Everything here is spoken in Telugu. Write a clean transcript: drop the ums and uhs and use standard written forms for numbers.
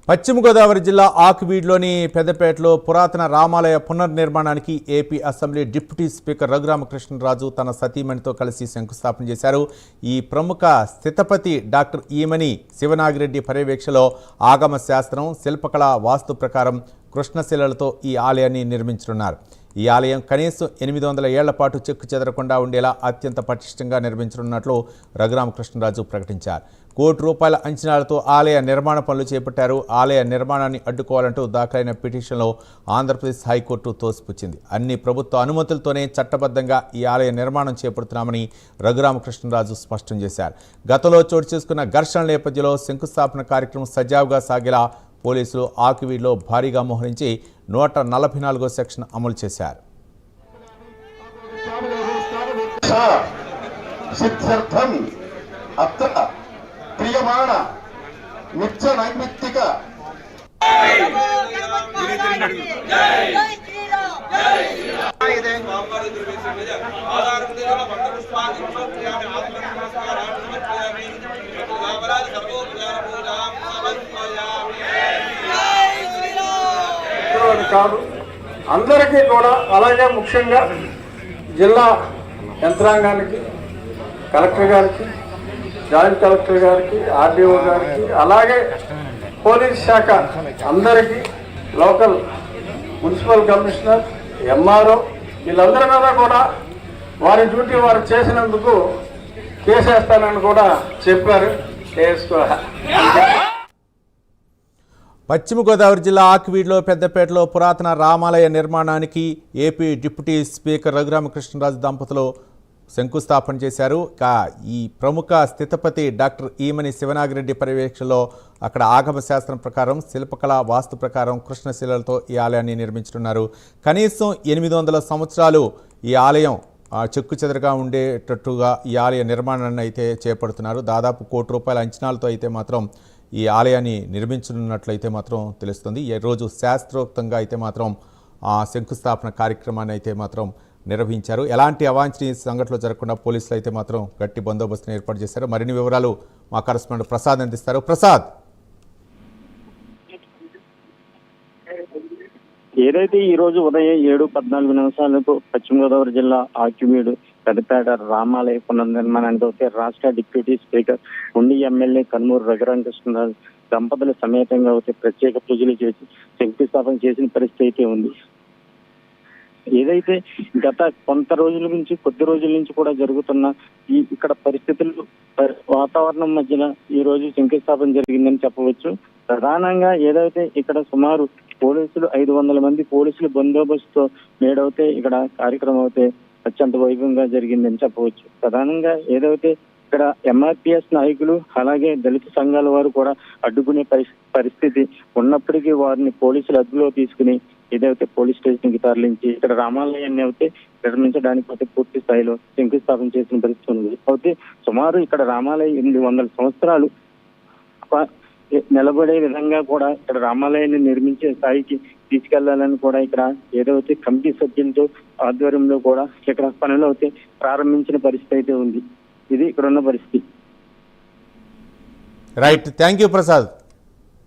పశ్చిమ గోదావరి జిల్లా ఆకివీడ్లోని పెద్దపేటలో పురాతన రామాలయ పునర్నిర్మాణానికి AP assembly deputy speaker Raghu Rama Krishna Raju తన సతీమణితో కలిసి శంకుస్థాపన చేశారు. ఈ ప్రముఖ స్థితపతి డాక్టర్ ఈమని శివనాగిరెడ్డి పర్యవేక్షణలో ఆగమ శాస్త్రం, శిల్పకళ, వాస్తు ప్రకారం కృష్ణశిలలతో ఈ ఆలయాన్ని నిర్మించనున్నారు. ఈ ఆలయం కనీసం 800 ఏళ్ల పాటు చెక్కు చెదరకుండా ఉండేలా అత్యంత పటిష్టంగా నిర్మించనున్నట్లు రఘురామకృష్ణరాజు ప్రకటించారు. ₹1 కోటి అంచనాలతో ఆలయ నిర్మాణ పనులు చేపట్టారు. ఆలయ నిర్మాణాన్ని అడ్డుకోవాలంటూ దాఖలైన పిటిషన్లో ఆంధ్రప్రదేశ్ హైకోర్టు తోసిపుచ్చింది. అన్ని ప్రభుత్వ అనుమతులతోనే చట్టబద్ధంగా ఈ ఆలయ నిర్మాణం చేపడుతున్నామని రఘురామకృష్ణరాజు స్పష్టం చేశారు. గతంలో చోటు చేసుకున్న ఘర్షణ నేపథ్యంలో శంకుస్థాపన కార్యక్రమం సజావుగా సాగేలా పోలీసులు ఆకివీడ్లో భారీగా మోహరించి 144వ సెక్షన్ అమలు చేశారు. ప్రియమాణ నిత్య నైమిత్తిక కాదు అందరికీ కూడా, అలాగే ముఖ్యంగా జిల్లా యంత్రాంగానికి, కలెక్టర్ గారికి, జాయింట్ కలెక్టర్ గారికి, ఆర్డీఓ గారికి, అలాగే పోలీస్ శాఖ అందరికీ, లోకల్ మున్సిపల్ కమిషనర్, ఎంఆర్ఓ వీళ్ళందరి మీద కూడా వారి డ్యూటీ వారు చేసినందుకు కేసేస్తానని కూడా చెప్పారు. పశ్చిమ గోదావరి జిల్లా ఆకివీడ్లో పెద్దపేటలో పురాతన రామాలయ నిర్మాణానికి ఏపీ డిప్యూటీ స్పీకర్ రఘురామకృష్ణరాజు దంపతులు శంకుస్థాపన చేశారు. ఈ ప్రముఖ స్థితపతి డాక్టర్ ఈమని శివనాగిరెడ్డి పర్యవేక్షణలో అక్కడ ఆగమ శాస్త్రం ప్రకారం, శిల్పకళ, వాస్తు ప్రకారం కృష్ణశిలలతో ఈ ఆలయాన్ని నిర్మించుతున్నారు. కనీసం 800 సంవత్సరాలు ఈ ఆలయం చెక్కు చెదరగా ఉండేటట్టుగా ఈ ఆలయ నిర్మాణాన్ని అయితే చేపడుతున్నారు. దాదాపు ₹1 కోటి అంచనాలతో అయితే మాత్రం ఈ ఆలయాన్ని నిర్మించనున్నట్లయితే మాత్రం తెలుస్తుంది. ఈ రోజు శాస్త్రోక్తంగా అయితే మాత్రం శంకుస్థాపన కార్యక్రమాన్ని అయితే మాత్రం నిర్వహించారు. ఎలాంటి అవాంఛనీయ సంఘటనలు జరగకుండా పోలీసులు అయితే మాత్రం గట్టి బందోబస్తును ఏర్పాటు చేశారు. మరిన్ని వివరాలు మా కరెస్పాండెంట్ ప్రసాద్ అందిస్తారు. ప్రసాద్, ఏదైతే ఈ రోజు ఉదయం 7:14 పశ్చిమ గోదావరి జిల్లా ఆకివీడు పెద్దపేట రామాలయ పునర్నిర్మాణానికి అయితే రాష్ట్ర డిప్యూటీ స్పీకర్ ఉండి ఎమ్మెల్యే కనుమూరు రఘురామకృష్ణరాజు దంపతుల సమేతంగా అయితే ప్రత్యేక పూజలు చేసి శంకుస్థాపన చేసిన పరిస్థితి అయితే ఉంది. ఏదైతే గత కొద్ది రోజుల నుంచి కూడా జరుగుతున్న ఇక్కడ పరిస్థితులు, వాతావరణం మధ్యన ఈ రోజు శంకుస్థాపన జరిగిందని చెప్పవచ్చు. ప్రధానంగా ఏదైతే ఇక్కడ సుమారు పోలీసులు 500 మంది పోలీసులు బందోబస్తుతో నేడైతే ఇక్కడ కార్యక్రమం అయితే అత్యంత వైభవంగా జరిగిందని చెప్పవచ్చు. ప్రధానంగా ఏదైతే ఇక్కడ ఎంఆర్పిఎస్ నాయకులు అలాగే దళిత సంఘాల వారు కూడా అడ్డుకునే పరిస్థితి ఉన్నప్పటికీ వారిని పోలీసులు అదుపులో తీసుకుని ఏదైతే పోలీస్ స్టేషన్ కి తరలించి ఇక్కడ రామాలయాన్ని అయితే నిర్మించడానికి అయితే పూర్తి స్థాయిలో శంకుస్థాపన చేసిన పరిస్థితి ఉంది. అయితే సుమారు ఇక్కడ రామాలయం 800 సంవత్సరాలు నిలబడే విధంగా కూడా ఇక్కడ రామాలయాన్ని నిర్మించే స్థాయికి తీసుకెళ్లాలని కూడా ఇక్కడ ఏదైతే కమిటీ సభ్యులతో ఆధ్వర్యంలో కూడా ఇక్కడ పనులు అయితే ప్రారంభించిన పరిస్థితి అయితే ఉంది. ఇది ఇక్కడ ఉన్న పరిస్థితి. Right, thank you Prasad.